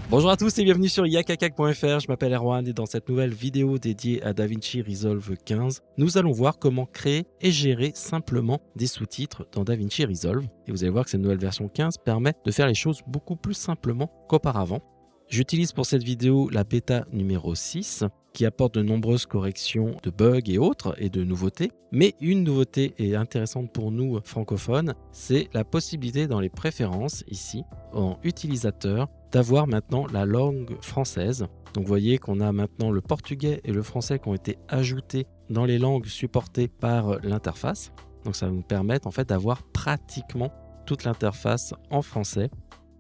Bonjour à tous et bienvenue sur yakakak.fr, je m'appelle Erwan et dans cette nouvelle vidéo dédiée à DaVinci Resolve 15, nous allons voir comment créer et gérer simplement des sous-titres dans DaVinci Resolve. Et vous allez voir que cette nouvelle version 15 permet de faire les choses beaucoup plus simplement qu'auparavant. J'utilise pour cette vidéo la bêta numéro 6 qui apporte de nombreuses corrections de bugs et autres et de nouveautés. Mais une nouveauté est intéressante pour nous francophones, c'est la possibilité dans les préférences ici en utilisateur d'avoir maintenant la langue française. Donc vous voyez qu'on a maintenant le portugais et le français qui ont été ajoutés dans les langues supportées par l'interface. Donc ça va nous permettre en fait d'avoir pratiquement toute l'interface en français.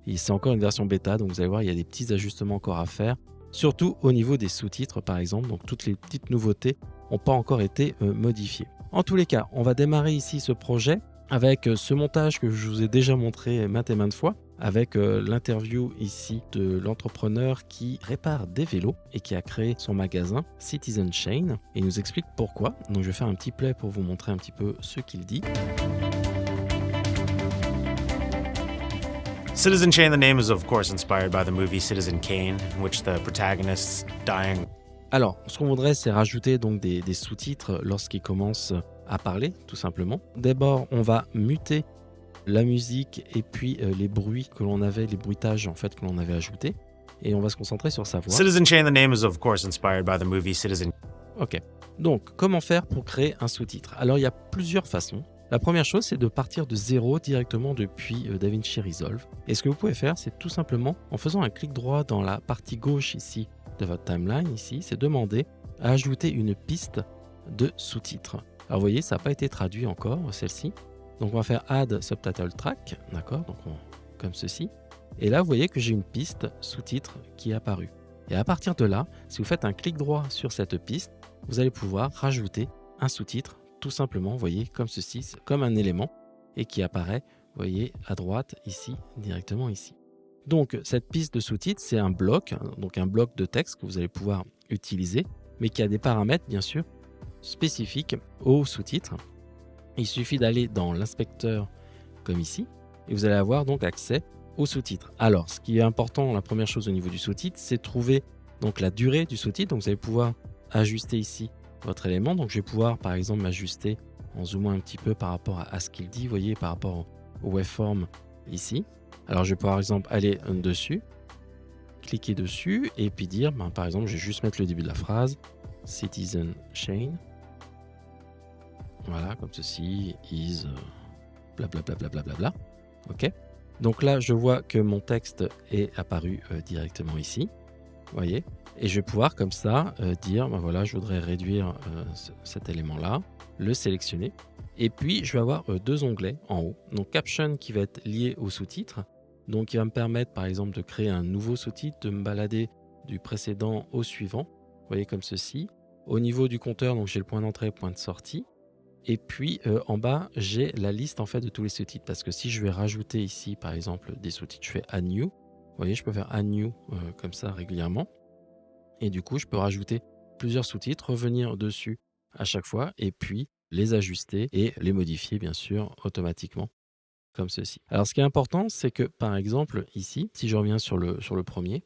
Et c'est encore une version bêta, donc vous allez voir, il y a des petits ajustements encore à faire, surtout au niveau des sous-titres par exemple. Donc toutes les petites nouveautés n'ont pas encore été modifiées. En tous les cas, on va démarrer ici ce projet avec ce montage que je vous ai déjà montré maintes et maintes fois, avec l'interview ici de l'entrepreneur qui répare des vélos et qui a créé son magasin Citizen Chain, et il nous explique pourquoi. Donc je vais faire un petit play pour vous montrer un petit peu ce qu'il dit. Citizen Chain, the name is of course inspired by the movie Citizen Kane, in which the protagonist's dying. Alors, ce qu'on voudrait, c'est rajouter donc des sous-titres lorsqu'il commence à parler, tout simplement. D'abord, on va muter la musique et puis les bruits que l'on avait, les bruitages en fait que l'on avait ajoutés, et on va se concentrer sur sa voix. Citizen Chain, the name is of course inspired by the movie Citizen. Ok. Donc, comment faire pour créer un sous-titre? Alors, il y a plusieurs façons. La première chose, c'est de partir de zéro directement depuis DaVinci Resolve. Et ce que vous pouvez faire, c'est tout simplement, en faisant un clic droit dans la partie gauche ici de votre timeline, ici, c'est demander à ajouter une piste de sous-titres. Alors, vous voyez, ça n'a pas été traduit encore, celle-ci. Donc, on va faire Add Subtitle Track, d'accord? Donc, comme ceci. Et là, vous voyez que j'ai une piste sous-titres qui est apparue. Et à partir de là, si vous faites un clic droit sur cette piste, vous allez pouvoir rajouter un sous-titre, tout simplement, vous voyez, comme ceci, comme un élément, et qui apparaît, vous voyez, à droite, ici, directement ici. Donc, cette piste de sous-titres, c'est un bloc, donc un bloc de texte que vous allez pouvoir utiliser, mais qui a des paramètres, bien sûr, spécifiques aux sous-titres. Il suffit d'aller dans l'inspecteur, comme ici, et vous allez avoir donc accès aux sous-titres. Alors, ce qui est important, la première chose au niveau du sous-titre, c'est trouver donc la durée du sous-titre. Donc, vous allez pouvoir ajuster ici votre élément. Donc, je vais pouvoir, par exemple, m'ajuster en zoomant un petit peu par rapport à ce qu'il dit, vous voyez, par rapport au waveform ici. Alors, je vais pouvoir, par exemple, aller dessus, cliquer dessus et puis dire, par exemple, je vais juste mettre le début de la phrase, Citizen Chain. Voilà, comme ceci, is blablabla. Bla bla bla. Ok. Donc là, je vois que mon texte est apparu directement ici. Vous voyez. Et je vais pouvoir comme ça dire, voilà, je voudrais réduire cet élément-là, le sélectionner. Et puis, je vais avoir deux onglets en haut. Donc, Caption qui va être lié au sous-titre. Donc, il va me permettre, par exemple, de créer un nouveau sous-titre, de me balader du précédent au suivant. Vous voyez, comme ceci. Au niveau du compteur, donc j'ai le point d'entrée, point de sortie. Et puis en bas, j'ai la liste en fait de tous les sous-titres. Parce que si je vais rajouter ici, par exemple, des sous-titres, je fais Add New. Vous voyez, je peux faire Add New comme ça régulièrement. Et du coup, je peux rajouter plusieurs sous-titres, revenir dessus à chaque fois, et puis les ajuster et les modifier, bien sûr, automatiquement, comme ceci. Alors, ce qui est important, c'est que, par exemple, ici, si je reviens sur le premier,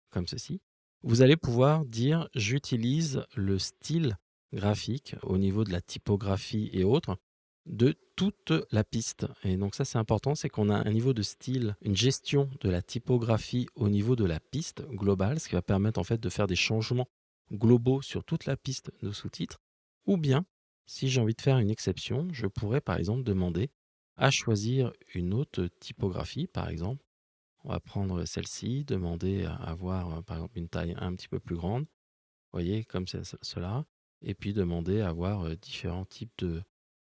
comme ceci, vous allez pouvoir dire « j'utilise le style graphique au niveau de la typographie et autres de toute la piste ». Et donc ça, c'est important, c'est qu'on a un niveau de style, une gestion de la typographie au niveau de la piste globale, ce qui va permettre en fait de faire des changements globaux sur toute la piste de sous-titres. Ou bien, si j'ai envie de faire une exception, je pourrais par exemple demander à choisir une autre typographie, par exemple. On va prendre celle-ci, demander à avoir par exemple une taille un petit peu plus grande, vous voyez, comme cela, et puis demander à avoir différents types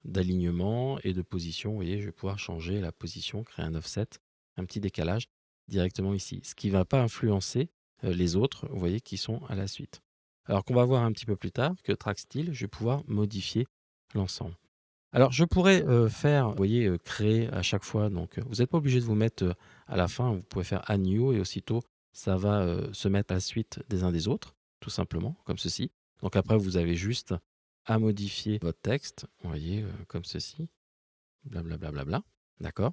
d'alignement et de position. Vous voyez, je vais pouvoir changer la position, créer un offset, un petit décalage directement ici, ce qui ne va pas influencer les autres, vous voyez, qui sont à la suite. Alors qu'on va voir un petit peu plus tard que Track Style, je vais pouvoir modifier l'ensemble. Alors, je pourrais faire, vous voyez, créer à chaque fois. Donc, vous n'êtes pas obligé de vous mettre à la fin. Vous pouvez faire Add New et aussitôt, ça va se mettre à la suite des uns des autres, tout simplement, comme ceci. Donc, après, vous avez juste à modifier votre texte, vous voyez, comme ceci, blablabla. D'accord?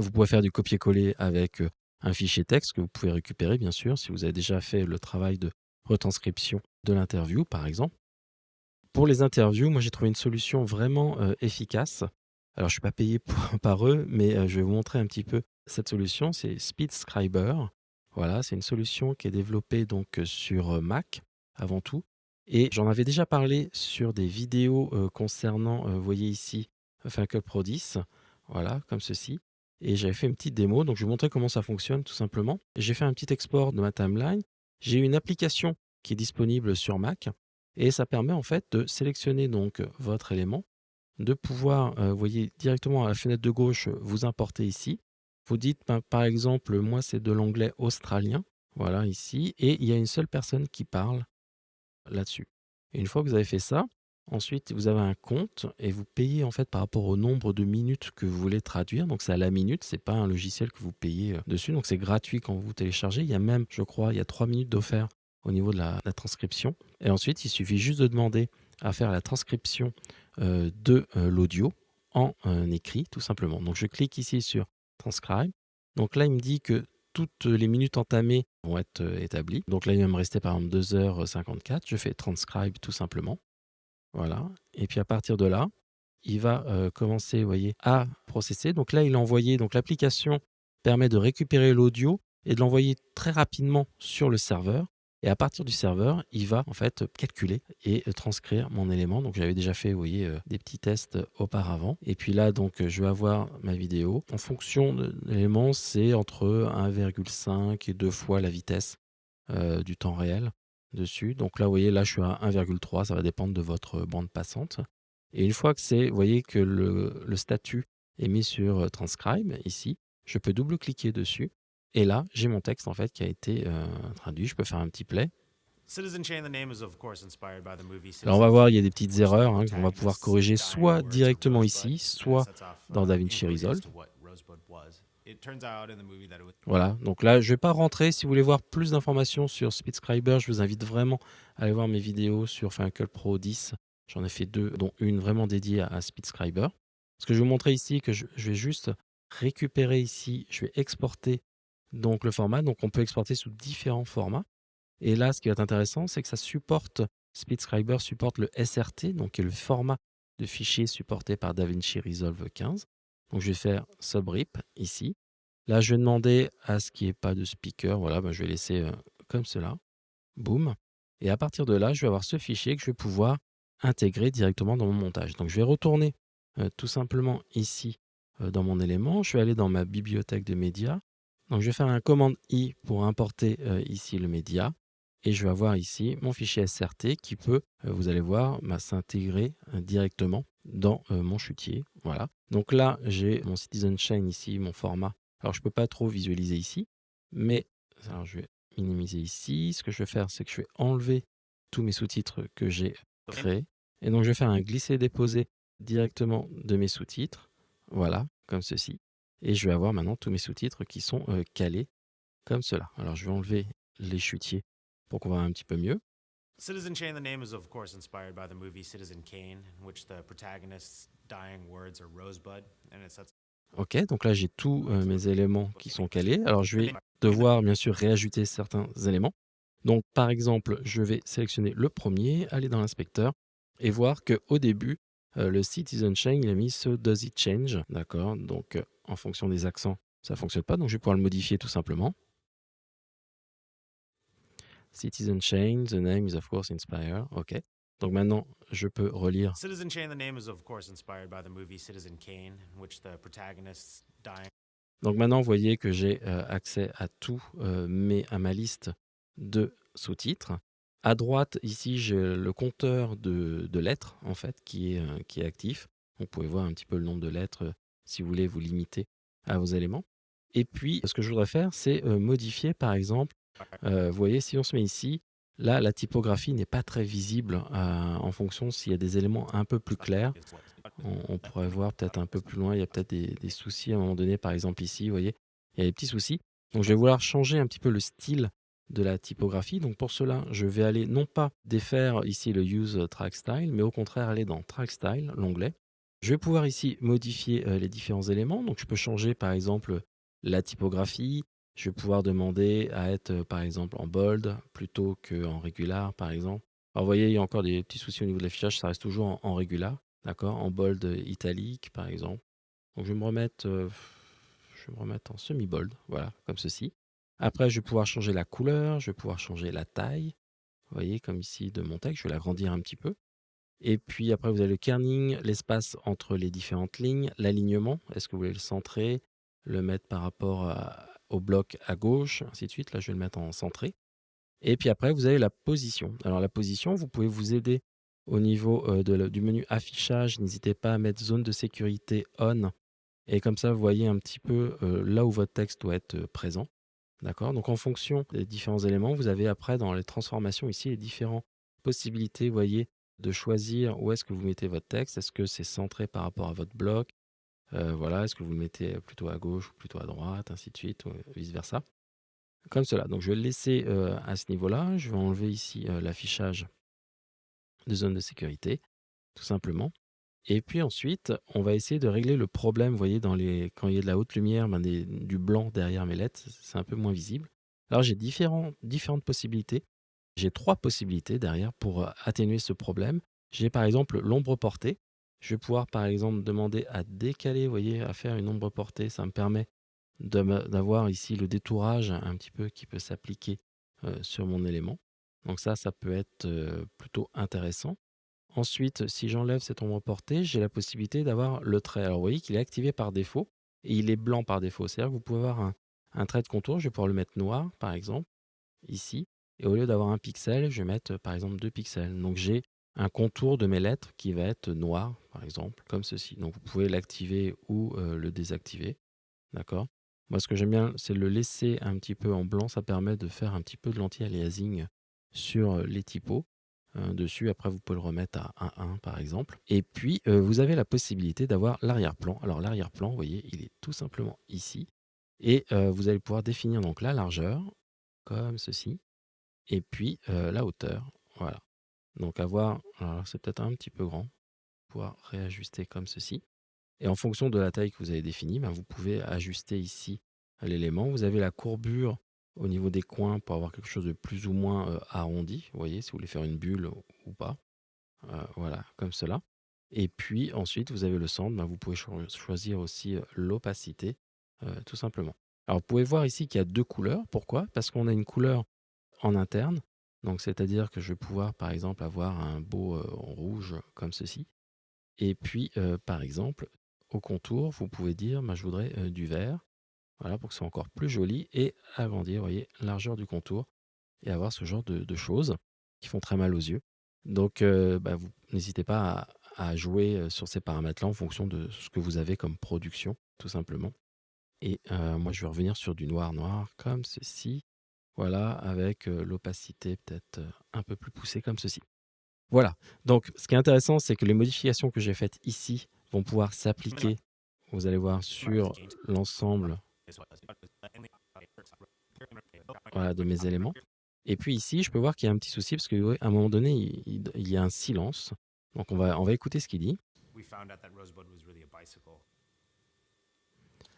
Vous pouvez faire du copier-coller avec un fichier texte que vous pouvez récupérer, bien sûr, si vous avez déjà fait le travail de retranscription de l'interview, par exemple. Pour les interviews, moi, j'ai trouvé une solution vraiment efficace. Alors, je suis pas payé par eux, mais je vais vous montrer un petit peu cette solution. C'est SpeedScriber. Voilà, c'est une solution qui est développée donc sur Mac avant tout. Et j'en avais déjà parlé sur des vidéos concernant, vous voyez ici, Final Cut Pro 10. Voilà, comme ceci. Et j'avais fait une petite démo, donc je vais vous montrer comment ça fonctionne tout simplement. J'ai fait un petit export de ma timeline. J'ai une application qui est disponible sur Mac et ça permet en fait de sélectionner donc votre élément, de pouvoir, vous voyez directement à la fenêtre de gauche, vous importer ici. Vous dites par exemple, moi c'est de l'anglais australien, voilà ici, et il y a une seule personne qui parle là-dessus. Et une fois que vous avez fait ça, ensuite vous avez un compte et vous payez en fait par rapport au nombre de minutes que vous voulez traduire. Donc c'est à la minute, c'est pas un logiciel que vous payez dessus. Donc c'est gratuit quand vous téléchargez. Il y a même, je crois, il y a 3 minutes d'offert au niveau de la transcription. Et ensuite, il suffit juste de demander à faire la transcription de l'audio en écrit, tout simplement. Donc je clique ici sur Transcribe. Donc là, il me dit que toutes les minutes entamées vont être établies. Donc là, il va me rester par exemple 2h54. Je fais Transcribe tout simplement. Voilà. Et puis à partir de là, il va commencer, vous voyez, à processer. Donc là, il a envoyé. Donc l'application permet de récupérer l'audio et de l'envoyer très rapidement sur le serveur. Et à partir du serveur, il va en fait calculer et transcrire mon élément. Donc j'avais déjà fait, vous voyez, des petits tests auparavant. Et puis là, donc je vais avoir ma vidéo. En fonction de l'élément, c'est entre 1,5 et 2 fois la vitesse du temps réel dessus. Donc là, vous voyez, là, je suis à 1,3. Ça va dépendre de votre bande passante. Et une fois que c'est, vous voyez que le statut est mis sur Transcribe, ici, je peux double-cliquer dessus. Et là, j'ai mon texte en fait qui a été traduit. Je peux faire un petit play. Citizen Chain, the name is of course inspired by the movie Alors on va Citizen voir, il y a Kane, des petites in which the erreurs qu'on va pouvoir protagonist's corriger dying soit words are directement rosebud, ici, and it soit sets off dans DaVinci inquiry as Resolve. to what rosebud was. It turns out in the movie that it was Voilà, donc là, je ne vais pas rentrer. Si vous voulez voir plus d'informations sur SpeedScriber, je vous invite vraiment à aller voir mes vidéos sur Final Cut Pro 10. J'en ai fait 2, dont une vraiment dédiée à SpeedScriber. Ce que je vais vous montrer ici, que je vais juste récupérer ici, je vais exporter donc le format. Donc on peut exporter sous différents formats. Et là, ce qui va être intéressant, c'est que ça supporte, SpeedScriber supporte le SRT, donc qui est le format de fichier supporté par DaVinci Resolve 15. Donc je vais faire subrip ici. Là, je vais demander à ce qu'il n'y ait pas de speaker. Voilà, je vais laisser comme cela. Boum. Et à partir de là, je vais avoir ce fichier que je vais pouvoir intégrer directement dans mon montage. Donc je vais retourner tout simplement ici dans mon élément. Je vais aller dans ma bibliothèque de médias. Donc je vais faire un commande I pour importer ici le média. Et je vais avoir ici mon fichier SRT qui peut, vous allez voir, s'intégrer directement dans mon chutier. Voilà. Donc là, j'ai mon Citizen Chain ici, mon format. Alors je ne peux pas trop visualiser ici, mais alors, je vais minimiser ici. Ce que je vais faire, c'est que je vais enlever tous mes sous-titres que j'ai créés. Et donc je vais faire un glisser-déposer directement de mes sous-titres. Voilà, comme ceci. Et je vais avoir maintenant tous mes sous-titres qui sont calés comme cela. Alors je vais enlever les chutiers pour qu'on voit un petit peu mieux. Citizen Chain, the name is of course inspired by the movie Citizen Kane, in which the protagonist's dying words are rosebud, and it sets. Ok, donc là j'ai tous mes éléments qui sont calés. Alors je vais devoir bien sûr réajouter certains éléments. Donc par exemple, je vais sélectionner le premier, aller dans l'inspecteur et voir qu'au début, le Citizen Chain, il a mis ce Does it change. D'accord, donc en fonction des accents, ça ne fonctionne pas. Donc je vais pouvoir le modifier tout simplement. Citizen Chain, the name is of course inspired. Ok. Donc maintenant, je peux relire. Citizen Chain, the name is of course inspired by the movie Citizen Kane, in which the protagonist's dying. Donc maintenant, vous voyez que j'ai accès à tout, à ma liste de sous-titres. À droite, ici, j'ai le compteur de lettres, en fait, qui est actif. Vous pouvez voir un petit peu le nombre de lettres si vous voulez vous limiter à vos éléments. Et puis, ce que je voudrais faire, c'est modifier, par exemple, vous voyez, si on se met ici, là, la typographie n'est pas très visible en fonction s'il y a des éléments un peu plus clairs. On pourrait voir peut-être un peu plus loin, il y a peut-être des soucis à un moment donné, par exemple ici, vous voyez, il y a des petits soucis. Donc je vais vouloir changer un petit peu le style de la typographie. Donc pour cela, je vais aller non pas défaire ici le Use Track Style, mais au contraire aller dans Track Style, l'onglet. Je vais pouvoir ici modifier les différents éléments. Donc je peux changer par exemple la typographie, Je vais pouvoir demander à être, par exemple, en bold plutôt qu'en régular, par exemple. Alors, vous voyez, il y a encore des petits soucis au niveau de l'affichage, ça reste toujours en régular, d'accord? En bold italique, par exemple. Donc, je vais me remettre en semi-bold, voilà, comme ceci. Après, je vais pouvoir changer la couleur, je vais pouvoir changer la taille, vous voyez, comme ici de mon texte, je vais l'agrandir un petit peu. Et puis après, vous avez le kerning, l'espace entre les différentes lignes, l'alignement. Est-ce que vous voulez le centrer, le mettre par rapport au bloc à gauche, ainsi de suite. Là, je vais le mettre en centré. Et puis après, vous avez la position. Alors la position, vous pouvez vous aider au niveau du menu affichage. N'hésitez pas à mettre zone de sécurité on. Et comme ça, vous voyez un petit peu là où votre texte doit être présent. D'accord? Donc en fonction des différents éléments, vous avez après dans les transformations ici les différentes possibilités, vous voyez, de choisir où est-ce que vous mettez votre texte. Est-ce que c'est centré par rapport à votre bloc? Voilà, est-ce que vous le mettez plutôt à gauche ou plutôt à droite, ainsi de suite, ou vice-versa. Comme cela. Donc je vais le laisser à ce niveau-là. Je vais enlever ici l'affichage de zone de sécurité, tout simplement. Et puis ensuite, on va essayer de régler le problème, vous voyez, quand il y a de la haute lumière, du blanc derrière mes lettres, c'est un peu moins visible. Alors j'ai différentes possibilités. J'ai 3 possibilités derrière pour atténuer ce problème. J'ai par exemple l'ombre portée. Je vais pouvoir par exemple demander à décaler, vous voyez, à faire une ombre portée. Ça me permet d'avoir ici le détourage un petit peu qui peut s'appliquer sur mon élément. Donc ça peut être plutôt intéressant. Ensuite, si j'enlève cette ombre portée, j'ai la possibilité d'avoir le trait. Alors, vous voyez qu'il est activé par défaut et il est blanc par défaut. C'est-à-dire que vous pouvez avoir un trait de contour. Je vais pouvoir le mettre noir, par exemple, ici. Et au lieu d'avoir un pixel, je vais mettre, par exemple, 2 pixels. Donc, j'ai un contour de mes lettres qui va être noir, par exemple, comme ceci. Donc, vous pouvez l'activer ou le désactiver. D'accord? Moi, ce que j'aime bien, c'est le laisser un petit peu en blanc. Ça permet de faire un petit peu de l'anti-aliasing sur les typos dessus. Après, vous pouvez le remettre à 1, par exemple. Et puis, vous avez la possibilité d'avoir l'arrière-plan. Alors, l'arrière-plan, vous voyez, il est tout simplement ici. Et vous allez pouvoir définir donc la largeur, comme ceci. Et puis, la hauteur. Voilà. Donc, avoir, alors c'est peut-être un petit peu grand. Pouvoir réajuster comme ceci. Et en fonction de la taille que vous avez définie, vous pouvez ajuster ici l'élément. Vous avez la courbure au niveau des coins pour avoir quelque chose de plus ou moins arrondi. Vous voyez, si vous voulez faire une bulle ou pas. Voilà, comme cela. Et puis ensuite, vous avez le centre. Vous pouvez choisir aussi l'opacité, tout simplement. Alors, vous pouvez voir ici qu'il y a 2 couleurs. Pourquoi? Parce qu'on a une couleur en interne. Donc, c'est-à-dire que je vais pouvoir, par exemple, avoir un beau rouge comme ceci. Et puis, par exemple, au contour, vous pouvez dire, je voudrais du vert, voilà, pour que ce soit encore plus joli, et agrandir, vous voyez, largeur du contour, et avoir ce genre de choses qui font très mal aux yeux. Donc, vous n'hésitez pas à jouer sur ces paramètres-là en fonction de ce que vous avez comme production, tout simplement. Et moi, je vais revenir sur du noir-noir, comme ceci, voilà, avec l'opacité peut-être un peu plus poussée, comme ceci. Voilà. Donc, ce qui est intéressant, c'est que les modifications que j'ai faites ici vont pouvoir s'appliquer, vous allez voir, sur l'ensemble voilà, de mes éléments. Et puis ici, je peux voir qu'il y a un petit souci parce qu'à un moment donné, il y a un silence. Donc, on va écouter ce qu'il dit. We found out that Rosebud was really a bicycle.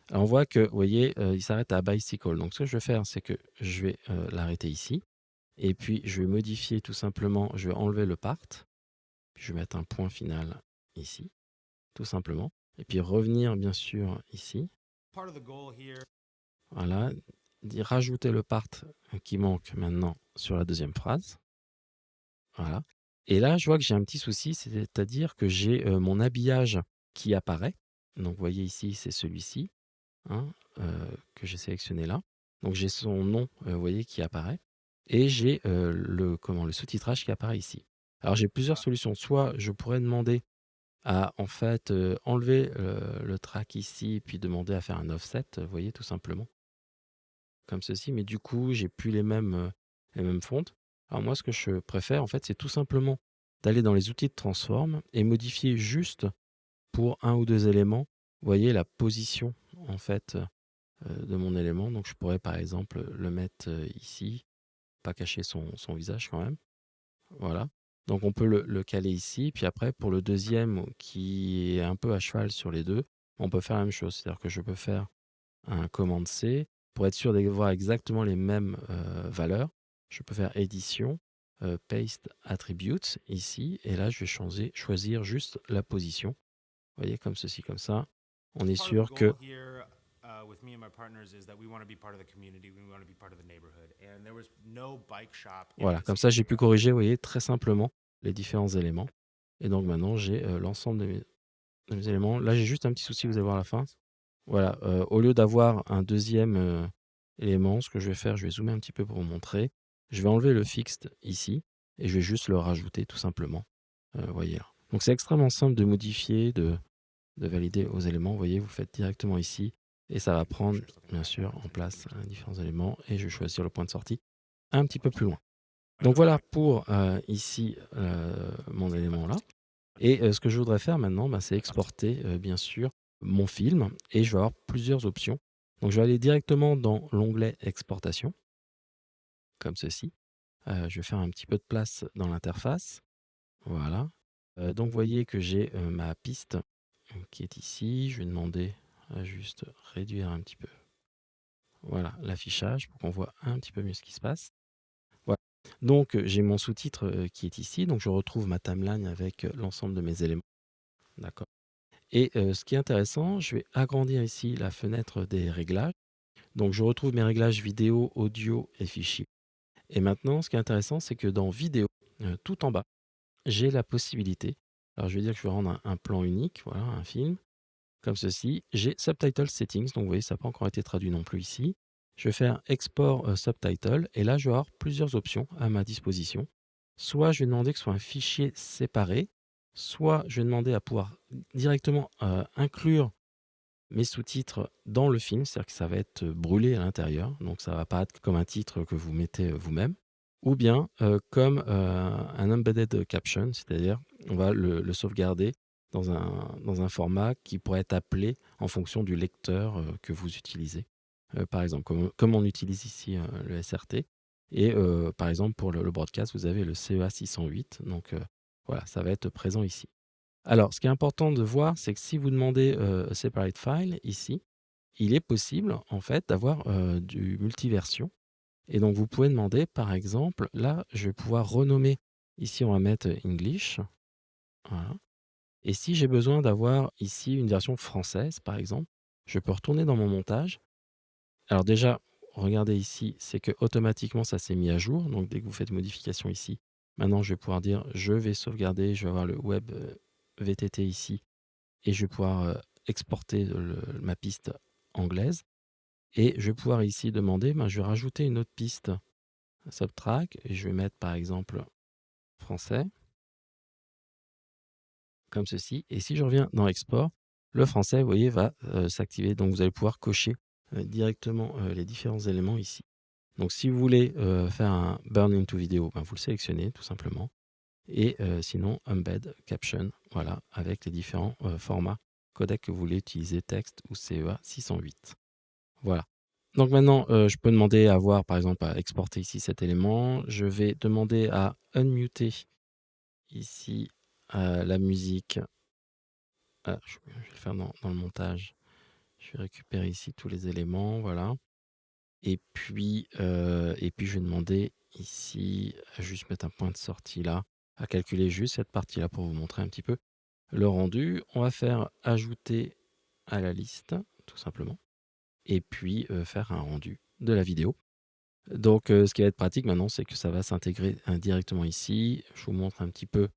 Alors, on voit que, vous voyez, il s'arrête à bicycle. Donc, ce que je vais faire, c'est que je vais l'arrêter ici. Et puis, je vais modifier tout simplement, je vais enlever le part. Puis, je vais mettre un point final ici, tout simplement. Et puis, revenir, bien sûr, ici. Part of the goal here. Voilà, rajouter le part qui manque maintenant sur la deuxième phrase. Voilà. Et là, je vois que j'ai un petit souci, c'est-à-dire que j'ai mon habillage qui apparaît. Donc, vous voyez ici, c'est celui-ci hein, que j'ai sélectionné là. Donc, j'ai son nom, vous voyez, qui apparaît. Et j'ai le sous-titrage qui apparaît ici. Alors, j'ai plusieurs solutions. Soit je pourrais demander à, en fait, enlever le track ici, puis demander à faire un offset, vous voyez, tout simplement. Comme ceci, mais du coup, j'ai plus les mêmes fontes. Alors moi, ce que je préfère, en fait, c'est tout simplement d'aller dans les outils de transform et modifier juste pour un ou deux éléments, vous voyez, la position, en fait, de mon élément. Donc, je pourrais, par exemple, le mettre ici, pas cacher son visage quand même. Voilà. Donc, on peut le caler ici. Puis après, pour le deuxième, qui est un peu à cheval sur les deux, on peut faire la même chose. C'est-à-dire que je peux faire un commande C pour être sûr d'avoir exactement les mêmes valeurs, je peux faire édition, paste attributes ici, et là je vais choisir juste la position. Vous voyez, comme ceci, comme ça. On est Part of the sûr que goal here with me and my partners is that we want to be part of the community, we want to be part of the neighborhood, and there was no bike shop in voilà, this comme ça j'ai pu area. corriger, vous voyez, très simplement les différents éléments. Et donc maintenant j'ai l'ensemble de mes éléments. Là j'ai juste un petit souci, vous allez voir à la fin. Voilà, au lieu d'avoir un deuxième élément, ce que je vais faire, je vais zoomer un petit peu pour vous montrer. Je vais enlever le fixed ici et je vais juste le rajouter tout simplement. Voyez là. Donc c'est extrêmement simple de modifier, de valider aux éléments. Vous voyez, vous le faites directement ici et ça va prendre bien sûr en place différents éléments et je vais choisir le point de sortie un petit peu plus loin. Donc voilà pour ici mon élément là. Et ce que je voudrais faire maintenant, bah, c'est exporter bien sûr mon film et je vais avoir plusieurs options. Donc je vais aller directement dans l'onglet exportation, comme ceci. Je vais faire un petit peu de place dans l'interface. Voilà. Donc vous voyez que j'ai ma piste qui est ici. Je vais demander à juste réduire un petit peu. Voilà, l'affichage pour qu'on voit un petit peu mieux ce qui se passe. Voilà. Donc j'ai mon sous-titre qui est ici. Donc je retrouve ma timeline avec l'ensemble de mes éléments. D'accord. Et ce qui est intéressant, je vais agrandir ici la fenêtre des réglages. Donc je retrouve mes réglages vidéo, audio et fichiers. Et maintenant, ce qui est intéressant, c'est que dans vidéo, tout en bas, j'ai la possibilité, alors je vais dire que je vais rendre un plan unique, voilà, un film, comme ceci. J'ai Subtitle Settings, donc vous voyez, ça n'a pas encore été traduit non plus ici. Je vais faire Export Subtitle, et là, je vais avoir plusieurs options à ma disposition. Soit je vais demander que ce soit un fichier séparé, soit je vais demander à pouvoir directement inclure mes sous-titres dans le film, c'est-à-dire que ça va être brûlé à l'intérieur, donc ça va pas être comme un titre que vous mettez vous-même, ou bien comme un embedded caption, c'est-à-dire on va le sauvegarder dans un format qui pourrait être appelé en fonction du lecteur que vous utilisez. Par exemple, comme on utilise ici le SRT, et par exemple pour le broadcast, vous avez le CEA 608, donc voilà, ça va être présent ici. Alors, ce qui est important de voir, c'est que si vous demandez a separate file ici, il est possible en fait d'avoir du multiversion. Et donc, vous pouvez demander, par exemple, là, je vais pouvoir renommer. Ici, on va mettre English. Voilà. Et si j'ai besoin d'avoir ici une version française, par exemple, je peux retourner dans mon montage. Alors déjà, regardez ici, c'est que automatiquement, ça s'est mis à jour. Donc, dès que vous faites modification ici, maintenant, je vais pouvoir dire, je vais sauvegarder, je vais avoir le web VTT ici et je vais pouvoir exporter ma piste anglaise. Et je vais pouvoir ici demander, ben, je vais rajouter une autre piste subtrack et je vais mettre par exemple français, comme ceci. Et si je reviens dans export, le français, vous voyez, va s'activer. Donc vous allez pouvoir cocher directement les différents éléments ici. Donc si vous voulez faire un burn into vidéo, ben, vous le sélectionnez tout simplement. Et sinon, embed caption, voilà, avec les différents formats codec que vous voulez utiliser, texte ou CEA 608. Voilà. Donc maintenant, je peux demander à voir, par exemple, à exporter ici cet élément. Je vais demander à unmuter ici la musique. Ah, je vais le faire dans le montage. Je vais récupérer ici tous les éléments, voilà. Et puis je vais demander ici, à juste mettre un point de sortie là, à calculer juste cette partie-là pour vous montrer un petit peu le rendu. On va faire ajouter à la liste, tout simplement. Et puis faire un rendu de la vidéo. Donc ce qui va être pratique maintenant, c'est que ça va s'intégrer directement ici. Je vous montre un petit peu,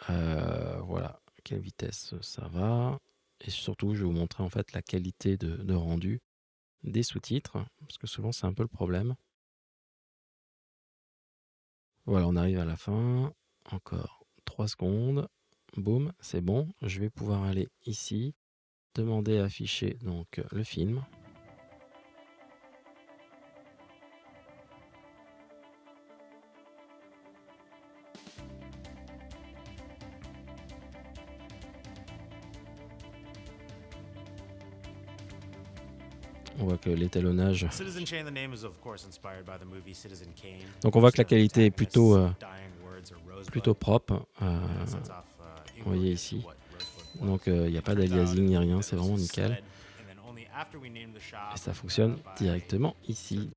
voilà, à quelle vitesse ça va. Et surtout, je vais vous montrer en fait la qualité de rendu des sous-titres, parce que souvent c'est un peu le problème. Voilà, on arrive à la fin. Encore 3 secondes. Boum, c'est bon. Je vais pouvoir aller ici, demander à afficher donc le film. On voit que l'étalonnage. Citizen Kane, the name is of course inspired by the movie Citizen Kane. Donc on voit que la which the qualité est plutôt protagonist's dying words are rosebud, propre. and it sets off Vous voyez inquiry as to ici. what rosebud was. Donc il n'y a pas Turns out d'aliasing ni rien, that c'est this vraiment was nickel. SLED, and then only after we named the shop, Et ça fonctionne by- directement ici.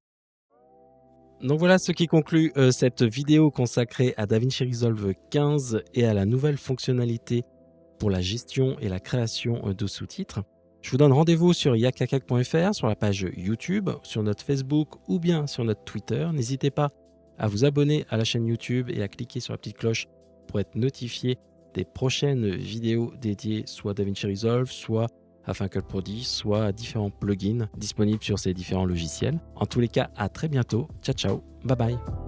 Donc voilà ce qui conclut cette vidéo consacrée à DaVinci Resolve 15 et à la nouvelle fonctionnalité pour la gestion et la création de sous-titres. Je vous donne rendez-vous sur yakakak.fr, sur la page YouTube, sur notre Facebook ou bien sur notre Twitter. N'hésitez pas à vous abonner à la chaîne YouTube et à cliquer sur la petite cloche pour être notifié des prochaines vidéos dédiées soit à DaVinci Resolve, soit à Final Cut Pro 10, soit à différents plugins disponibles sur ces différents logiciels. En tous les cas, à très bientôt. Ciao, ciao. Bye bye.